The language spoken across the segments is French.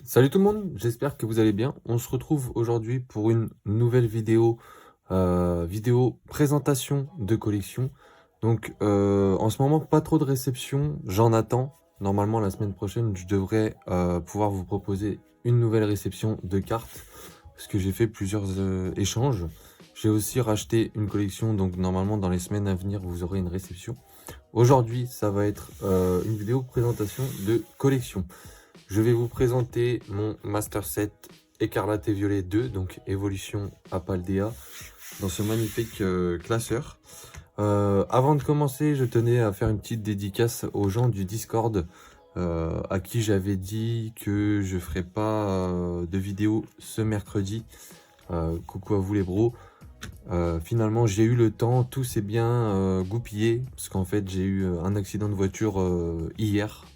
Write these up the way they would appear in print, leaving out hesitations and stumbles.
Salut tout le monde, j'espère que vous allez bien. On se retrouve aujourd'hui pour une nouvelle vidéo, vidéo présentation de collection. Donc en ce moment, pas trop de réception, j'en attends. Normalement, la semaine prochaine, je devrais pouvoir vous proposer une nouvelle réception de cartes, parce que j'ai fait plusieurs échanges. J'ai aussi racheté une collection, donc normalement, dans les semaines à venir, vous aurez une réception. Aujourd'hui, ça va être une vidéo présentation de collection. Je vais vous présenter mon Master Set Écarlate et Violet 2, donc évolution à Paldea, dans ce magnifique classeur. Avant de commencer, je tenais à faire une petite dédicace aux gens du Discord, à qui j'avais dit que je ferais pas de vidéo ce mercredi. Coucou à vous les bros. Finalement, j'ai eu le temps, tout s'est bien goupillé, parce qu'en fait, j'ai eu un accident de voiture hier.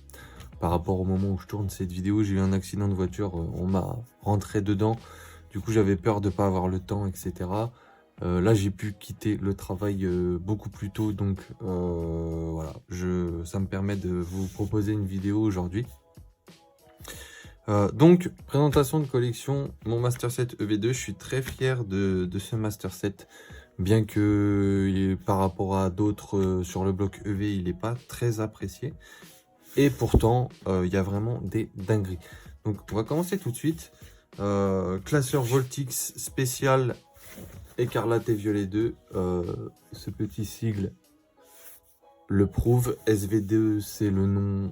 Par rapport au moment où je tourne cette vidéo, j'ai eu un accident de voiture, on m'a rentré dedans. Du coup, j'avais peur de ne pas avoir le temps, etc. Là, j'ai pu quitter le travail beaucoup plus tôt, donc voilà, ça me permet de vous proposer une vidéo aujourd'hui. Donc, présentation de collection, mon Master Set EV2, je suis très fier de ce Master Set, bien que par rapport à d'autres sur le bloc EV, il n'est pas très apprécié. Et pourtant, il y a vraiment des dingueries. Donc, on va commencer tout de suite. Classeur Voltix spécial Écarlate et Violet 2. Ce petit sigle le prouve. SV2, c'est le nom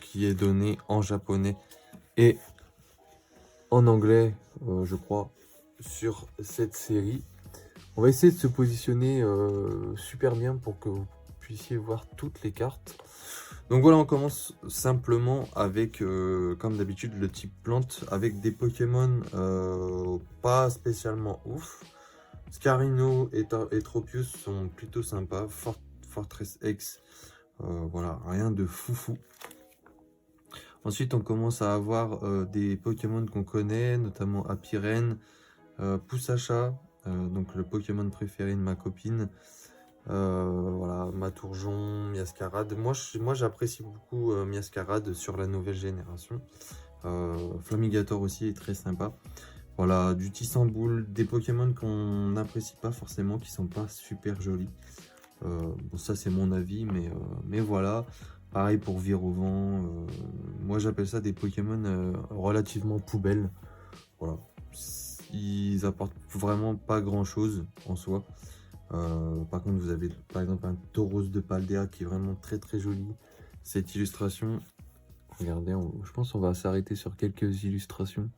qui est donné en japonais et en anglais, je crois, sur cette série. On va essayer de se positionner super bien pour que vous puissiez voir toutes les cartes. Donc voilà, on commence simplement avec, comme d'habitude, le type plante, avec des Pokémon pas spécialement ouf. Scarino et Tropius sont plutôt sympas. Fortress X, voilà, rien de foufou. Ensuite, on commence à avoir des Pokémon qu'on connaît, notamment Apiren, Poussacha, donc le Pokémon préféré de ma copine. Voilà, Matourjon, Miascarade. Moi j'apprécie beaucoup Miascarade sur la nouvelle génération. Flamigator aussi est très sympa. Voilà, du Tissamboule, des Pokémon qu'on n'apprécie pas forcément, qui sont pas super jolis. Bon, ça c'est mon avis, mais voilà. Pareil pour Virovent. Moi j'appelle ça des Pokémon relativement poubelles. Voilà. Ils apportent vraiment pas grand chose en soi. Par contre, vous avez par exemple un Tauros de Paldea qui est vraiment très très joli. Cette illustration, regardez, je pense qu'on va s'arrêter sur quelques illustrations.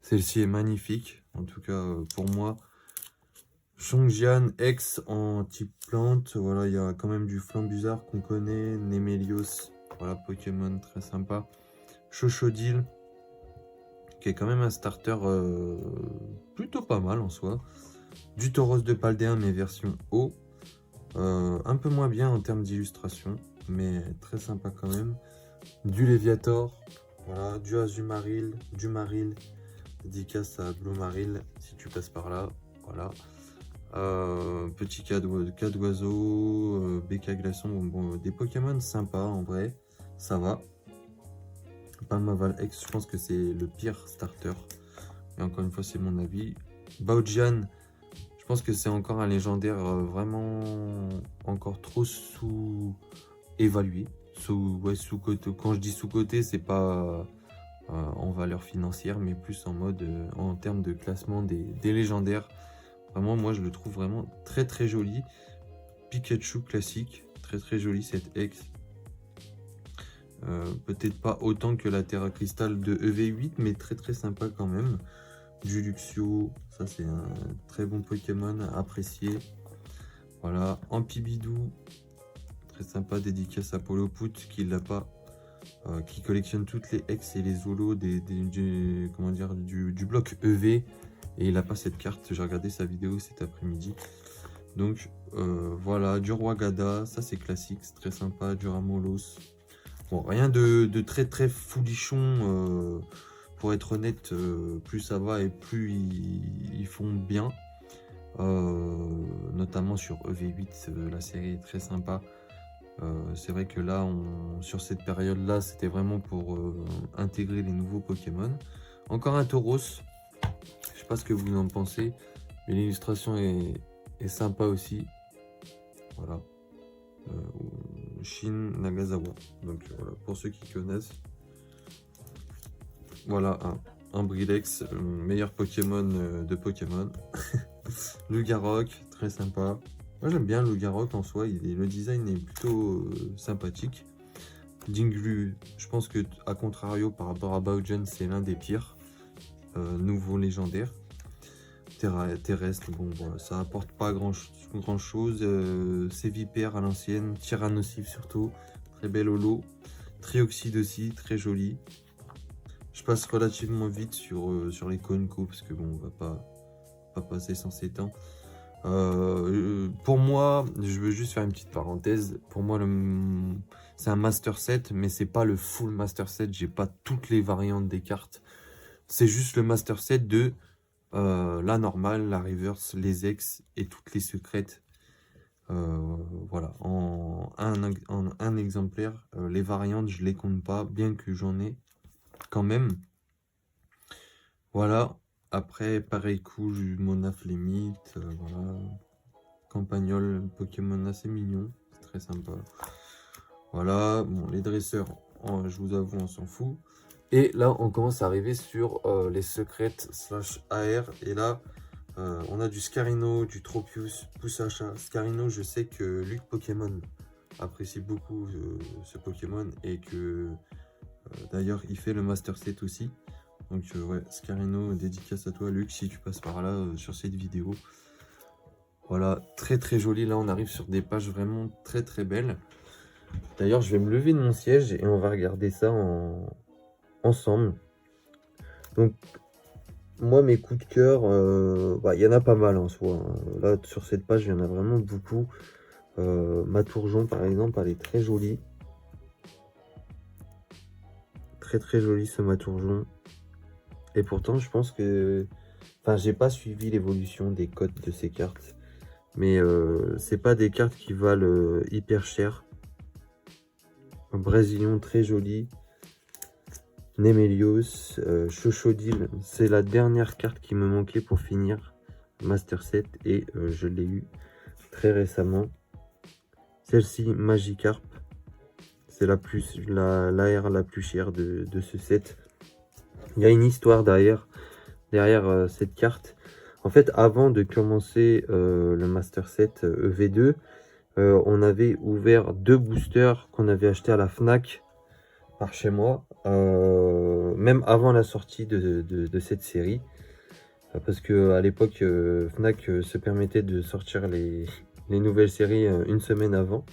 Celle-ci est magnifique, en tout cas pour moi. Chongjian X en type plante, voilà, il y a quand même du Flambuzard qu'on connaît, Nemelios, voilà, Pokémon très sympa. Chochodile, qui est quand même un starter plutôt pas mal en soi. Du Tauros de Paldea, mais version haut. Un peu moins bien en termes d'illustration, mais très sympa quand même. Du Léviator, voilà, du Azumaril, du Maril, dédicace à Blue Maril si tu passes par là, voilà. Petit cas d'oiseau, Béca Glaçon, bon, des Pokémon sympas en vrai, ça va. Palmaval X, je pense que c'est le pire starter, et encore une fois c'est mon avis. Baojian, je pense que c'est encore un légendaire vraiment encore trop sous-évalué. Sous-côté. Quand je dis sous-côté, c'est pas en valeur financière, mais plus en mode en termes de classement des légendaires. Vraiment, moi je le trouve vraiment très très joli. Pikachu classique, très très joli cette ex. Peut-être pas autant que la Terra Crystal de EV8, mais très très sympa quand même. Du Luxio, ça c'est un très bon Pokémon apprécié. Voilà, Ampibidou, très sympa, dédicace à Polo Put qui l'a pas, qui collectionne toutes les ex et les holos comment dire, du bloc EV, et il n'a pas cette carte. J'ai regardé sa vidéo cet après-midi. Donc voilà, du Roi Gada, ça c'est classique, c'est très sympa. Du Ramolos, bon, rien de très très foulichon. Pour être honnête, plus ça va et plus ils font bien. Notamment sur EV8, la série est très sympa. C'est vrai que là, sur cette période-là, c'était vraiment pour intégrer les nouveaux Pokémon. Encore un Tauros. Je sais pas ce que vous en pensez, mais l'illustration est sympa aussi. Voilà. Shin Nagasawa. Donc voilà, pour ceux qui connaissent. Voilà, un Brilex, meilleur Pokémon de Pokémon. Lugarok, très sympa. Moi j'aime bien Lugarok en soi, le design est plutôt sympathique. Dinglu, je pense que à contrario par rapport à Baugen, c'est l'un des pires. Nouveau légendaire. Terrestre, bon voilà, ça apporte pas grand chose. C'est Vipère à l'ancienne, Tyrannosif surtout, très bel holo. Trioxyde aussi, très joli. Je passe relativement vite sur les Konko parce que bon, on va pas passer sans s'étendre. Pour moi, je veux juste faire une petite parenthèse. Pour moi, c'est un master set, mais c'est pas le full master set. J'ai pas toutes les variantes des cartes. C'est juste le master set de la normale, la reverse, les ex et toutes les secrètes. Voilà, en un exemplaire. Les variantes, je les compte pas, bien que j'en ai quand même. Voilà. Après, pareil coup, Monaf Limite, voilà. Campagnol, Pokémon assez mignon, c'est très sympa. Voilà, bon, les dresseurs, je vous avoue, on s'en fout. Et là, on commence à arriver sur les secrètes / AR. Et là, on a du Scarino, du Tropius, Poussacha. Scarino, je sais que Luc Pokémon apprécie beaucoup ce Pokémon et que d'ailleurs, il fait le Master Set aussi. Donc ouais, Scarino, dédicace à toi Luc, si tu passes par là sur cette vidéo. Voilà, très très joli. Là, on arrive sur des pages vraiment très très belles. D'ailleurs, je vais me lever de mon siège et on va regarder ça ensemble. Donc, moi, mes coups de cœur, il y en a pas mal en soi. Hein. Là, sur cette page, il y en a vraiment beaucoup. Ma Tourjon, par exemple, elle est très jolie. Très très jolie ce Matourjon. Et pourtant, je pense que... Enfin, j'ai pas suivi l'évolution des cotes de ces cartes. Mais c'est pas des cartes qui valent hyper cher. Un Brésilien très joli. Nemelios, Chochodile. C'est la dernière carte qui me manquait pour finir Master Set. Et je l'ai eu très récemment. Celle-ci, Magikarp. C'est l'AR la plus chère de ce set. Il y a une histoire derrière cette carte. En fait, avant de commencer le Master Set EV2, on avait ouvert 2 boosters qu'on avait acheté à la Fnac par chez moi, même avant la sortie de cette série. Parce que à l'époque, Fnac se permettait de sortir les nouvelles séries une semaine avant.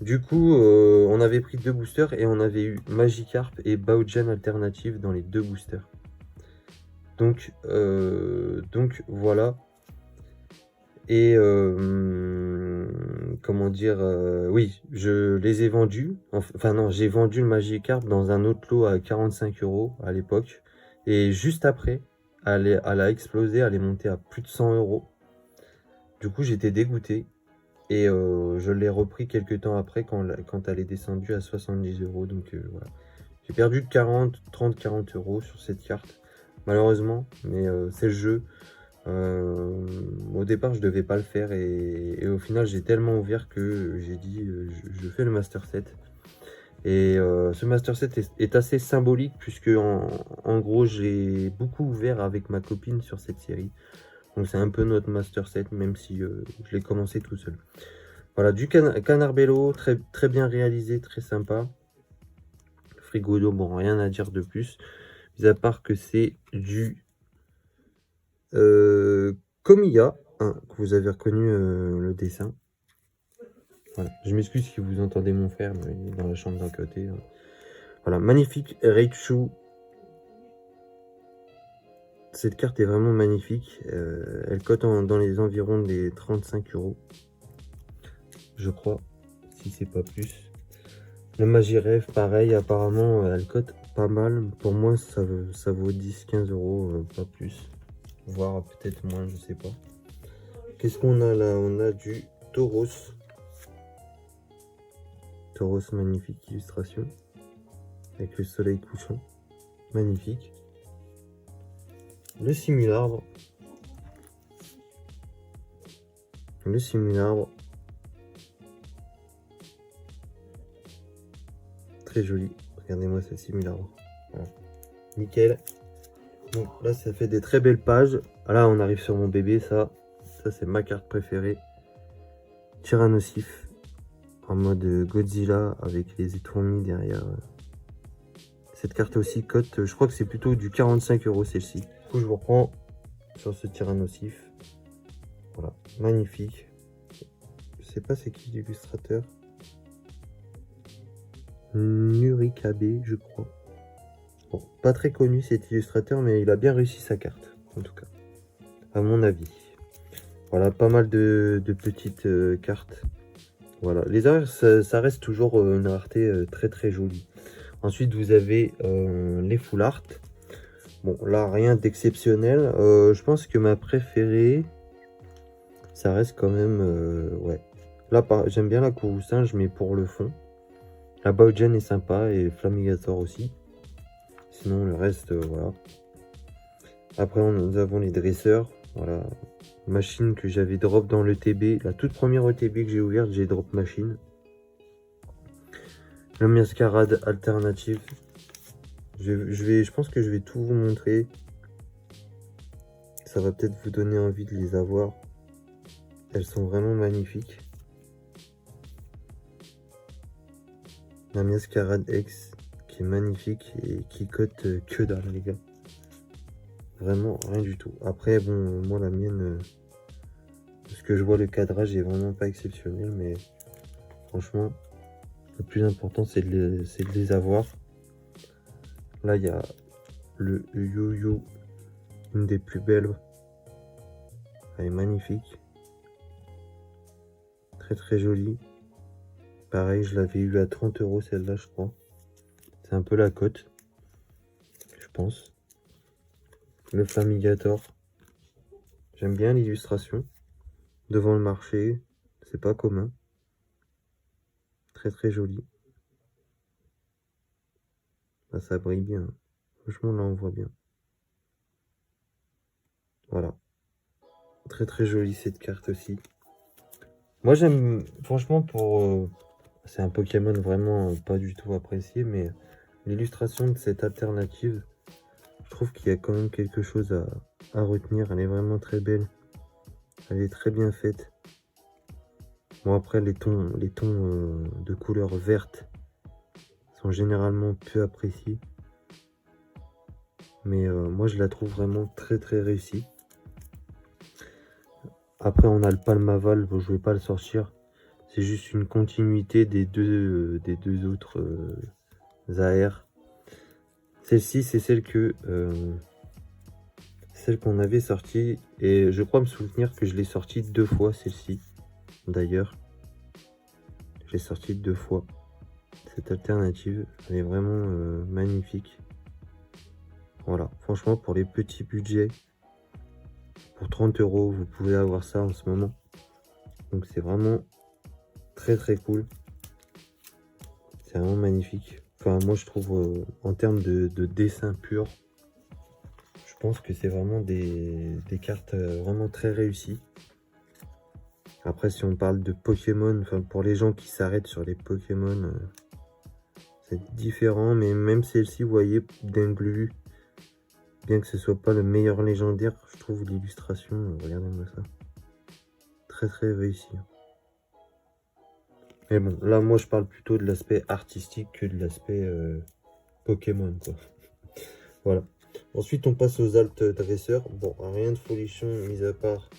Du coup, on avait pris 2 boosters et on avait eu Magikarp et Baugen Alternative dans les 2 boosters. Donc voilà. Et comment dire, oui, je les ai vendus. Enfin non, j'ai vendu le Magikarp dans un autre lot à 45 € à l'époque. Et juste après, elle a explosé, elle est montée à plus de 100 €. Du coup, j'étais dégoûté. Et je l'ai repris quelques temps après quand elle est descendue à 70 €. Donc voilà. J'ai perdu de 30-40 € sur cette carte. Malheureusement, mais c'est le jeu. Au départ, je devais pas le faire et au final, j'ai tellement ouvert que j'ai dit je fais le Master Set. Et ce Master Set est assez symbolique puisque en gros, j'ai beaucoup ouvert avec ma copine sur cette série. Donc c'est un peu notre Master Set, même si je l'ai commencé tout seul. Voilà, du Canarbello, très, très bien réalisé, très sympa. Frigodo, bon, rien à dire de plus. Mis à part que c'est du Komiya, hein, que vous avez reconnu le dessin. Voilà. Je m'excuse si vous entendez mon frère, mais il est dans la chambre d'à côté. Hein. Voilà, magnifique Raichu. Cette carte est vraiment magnifique. Elle cote dans les environs des 35 €. Je crois, si c'est pas plus. Le Magirev, pareil, apparemment, elle cote pas mal. Pour moi, ça vaut 10-15 €, pas plus. Voire peut-être moins, je sais pas. Qu'est-ce qu'on a là? On a du Tauros. Tauros, magnifique illustration. Avec le soleil couchant. Magnifique. Le simularbre. Le simularbre. Très joli. Regardez-moi ce simularbre. Voilà. Nickel. Donc là, ça fait des très belles pages. Là, on arrive sur mon bébé, ça. Ça, c'est ma carte préférée. Tyrannosif. En mode Godzilla avec les étoiles derrière. Cette carte aussi cote, je crois que c'est plutôt du 45 € celle-ci. Du coup, je vous reprends sur ce Tyrannosif. Voilà, magnifique. Je sais pas c'est qui l'illustrateur. Nurikabe, je crois. Bon, pas très connu cet illustrateur, mais il a bien réussi sa carte, en tout cas, à mon avis. Voilà, pas mal de petites cartes. Voilà, les arts, ça reste toujours une rareté très très jolie. Ensuite, vous avez les full art. Bon, là, rien d'exceptionnel. Je pense que ma préférée, ça reste quand même... ouais. Là, j'aime bien la Courroucinge, mais pour le fond. La Baugen est sympa et Flamigator aussi. Sinon, le reste, voilà. Après, nous avons les dresseurs. Voilà. Machine que j'avais drop dans l'ETB. La toute première ETB que j'ai ouverte, j'ai drop machine. La mascarade alternative. Je pense que je vais tout vous montrer. Ça va peut-être vous donner envie de les avoir. Elles sont vraiment magnifiques. La mascarade X qui est magnifique et qui cote que dalle, les gars. Vraiment rien du tout. Après, bon, moi la mienne, parce que je vois le cadrage est vraiment pas exceptionnel, mais franchement, le plus important c'est de les avoir. Là, il y a le yo-yo, une des plus belles. Elle est magnifique. Très très jolie. Pareil, je l'avais eu à 30 € celle-là, je crois. C'est un peu la cote, je pense. Le Flamigator. J'aime bien l'illustration. Devant le marché, c'est pas commun. Très très joli. Là, ça brille bien. Franchement, là, on voit bien. Voilà. Très très jolie cette carte aussi. Moi, j'aime, franchement, pour... c'est un Pokémon vraiment pas du tout apprécié, mais l'illustration de cette alternative, je trouve qu'il y a quand même quelque chose à retenir. Elle est vraiment très belle. Elle est très bien faite. Bon, après, les tons de couleur verte sont généralement peu appréciés. Mais moi, je la trouve vraiment très très réussie. Après, on a le Palmaval. Bon, je vais pas le sortir. C'est juste une continuité des deux autres AR. Celle-ci, c'est celle qu'on avait sortie. Et je crois me souvenir que je l'ai sortie 2 fois, celle-ci. D'ailleurs, je l'ai sortie 2 fois. Cette alternative, elle est vraiment magnifique. Voilà, franchement, pour les petits budgets, pour 30 €, vous pouvez avoir ça en ce moment. Donc c'est vraiment très très cool. C'est vraiment magnifique. Enfin, moi je trouve en termes de dessin pur, je pense que c'est vraiment des cartes vraiment très réussies. Après, si on parle de Pokémon, enfin pour les gens qui s'arrêtent sur les Pokémon, c'est différent. Mais même celle-ci, vous voyez, d'Englu, bien que ce soit pas le meilleur légendaire, je trouve l'illustration, regardez-moi ça, très très réussi. Mais bon, là moi je parle plutôt de l'aspect artistique que de l'aspect Pokémon, quoi. Voilà. Ensuite on passe aux alt dresseurs. Bon, rien de folichon, mis à part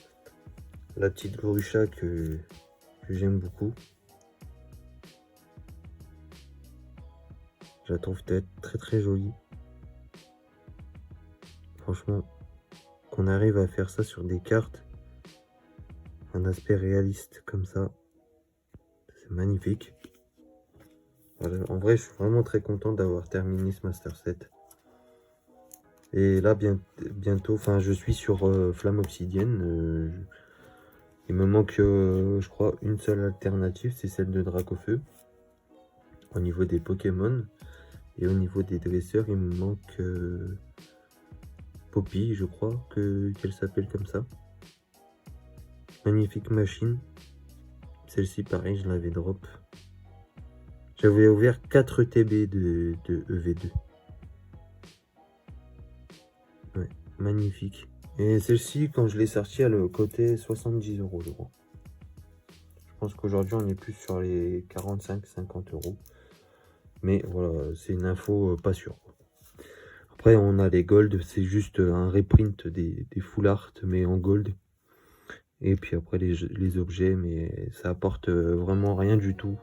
la petite Grusha que j'aime beaucoup. Je la trouve très très jolie. Franchement, qu'on arrive à faire ça sur des cartes, un aspect réaliste comme ça, c'est magnifique. Voilà, en vrai, je suis vraiment très content d'avoir terminé ce Master Set. Et là, bientôt, enfin, je suis sur Flamme Obsidienne. Il me manque, je crois, une seule alternative, c'est celle de Dracofeu. au niveau des Pokémon. Et au niveau des dresseurs, il me manque Poppy, je crois qu'elle s'appelle comme ça. Magnifique machine. Celle-ci, pareil, je l'avais drop. J'avais ouvert 4 TB de EV2. Ouais, magnifique. Et celle-ci, quand je l'ai sortie, elle coûtait 70 €, je crois. Je pense qu'aujourd'hui, on est plus sur les 45-50 €. Mais voilà, c'est une info pas sûre. Après, on a les gold, c'est juste un reprint des full art, mais en gold. Et puis après, les objets, mais ça apporte vraiment rien du tout.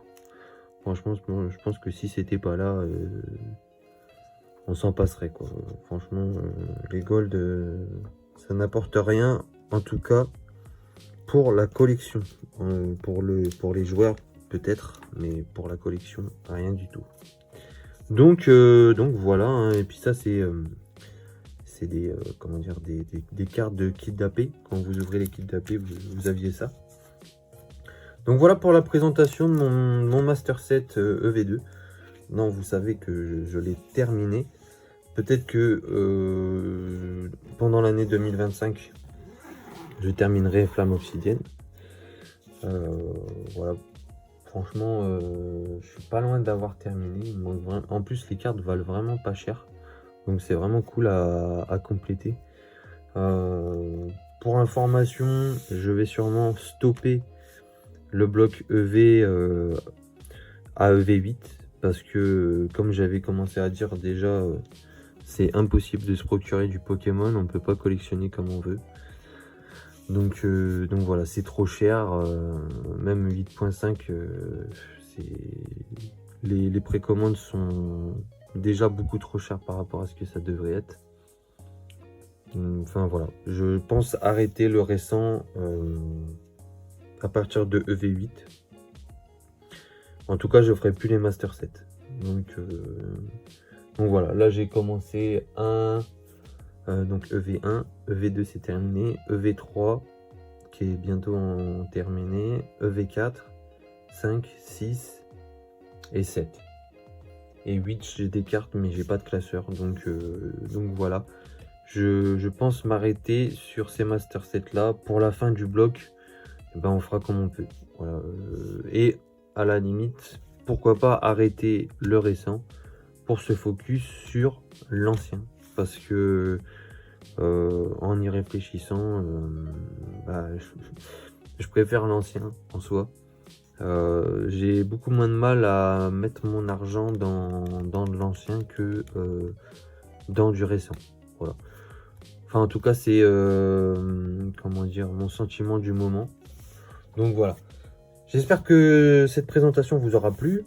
Franchement, je pense que si c'était pas là, on s'en passerait, quoi. Franchement, les gold, ça n'apporte rien, en tout cas, pour la collection. Pour les joueurs, peut-être, mais pour la collection, rien du tout. Donc voilà, hein. Et puis ça, c'est des, comment dire, des cartes de kit d'AP. Quand vous ouvrez les kits d'AP, vous aviez ça. Donc voilà pour la présentation de mon Master Set EV2. Non, vous savez que je l'ai terminé. Peut-être que pendant l'année 2025, je terminerai Flamme Obsidienne. Voilà. Franchement, je suis pas loin d'avoir terminé. Il manque vraiment... En plus, les cartes valent vraiment pas cher. Donc c'est vraiment cool à compléter. Pour information, je vais sûrement stopper le bloc EV à EV8. Parce que, comme j'avais commencé à dire déjà, c'est impossible de se procurer du Pokémon. On peut pas collectionner comme on veut. Donc voilà, c'est trop cher. Même 8.5, les précommandes sont déjà beaucoup trop chères par rapport à ce que ça devrait être. Enfin voilà, je pense arrêter le récent à partir de EV8. En tout cas, je ferai plus les Master 7. Donc voilà, là j'ai commencé donc EV1, EV2 c'est terminé, EV3 qui est bientôt terminé, EV4, 5, 6 et 7. Et 8, j'ai des cartes, mais j'ai pas de classeur. Donc voilà. Je pense m'arrêter sur ces Master 7 là. Pour la fin du bloc, ben, on fera comme on peut. Voilà. Et à la limite, pourquoi pas arrêter le récent pour se focus sur l'ancien. Parce que en y réfléchissant, bah, je préfère l'ancien en soi. J'ai beaucoup moins de mal à mettre mon argent dans de l'ancien que dans du récent. Voilà. Enfin, en tout cas, c'est comment dire, mon sentiment du moment. Donc voilà. J'espère que cette présentation vous aura plu.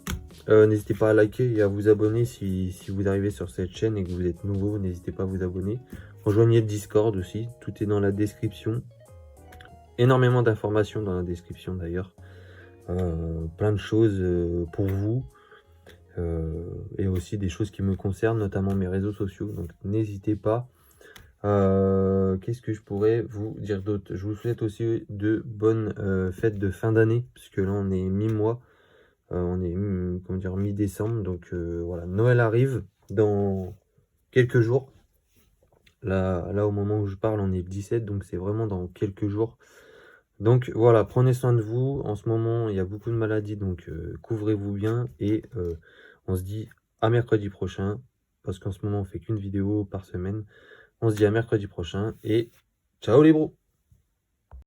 N'hésitez pas à liker et à vous abonner si vous arrivez sur cette chaîne et que vous êtes nouveau. N'hésitez pas à vous abonner. Rejoignez le Discord aussi. Tout est dans la description. Énormément d'informations dans la description d'ailleurs. Plein de choses pour vous. Et aussi des choses qui me concernent, notamment mes réseaux sociaux. Donc n'hésitez pas. Qu'est-ce que je pourrais vous dire d'autre? Je vous souhaite aussi de bonnes fêtes de fin d'année, puisque là on est mi-mois, on est comment dire, mi-décembre, donc voilà, Noël arrive dans quelques jours. Là au moment où je parle, on est le 17, donc c'est vraiment dans quelques jours. Donc voilà, prenez soin de vous. En ce moment, il y a beaucoup de maladies, donc couvrez-vous bien et on se dit à mercredi prochain, parce qu'en ce moment on fait qu'une vidéo par semaine. On se dit à mercredi prochain et ciao les bros!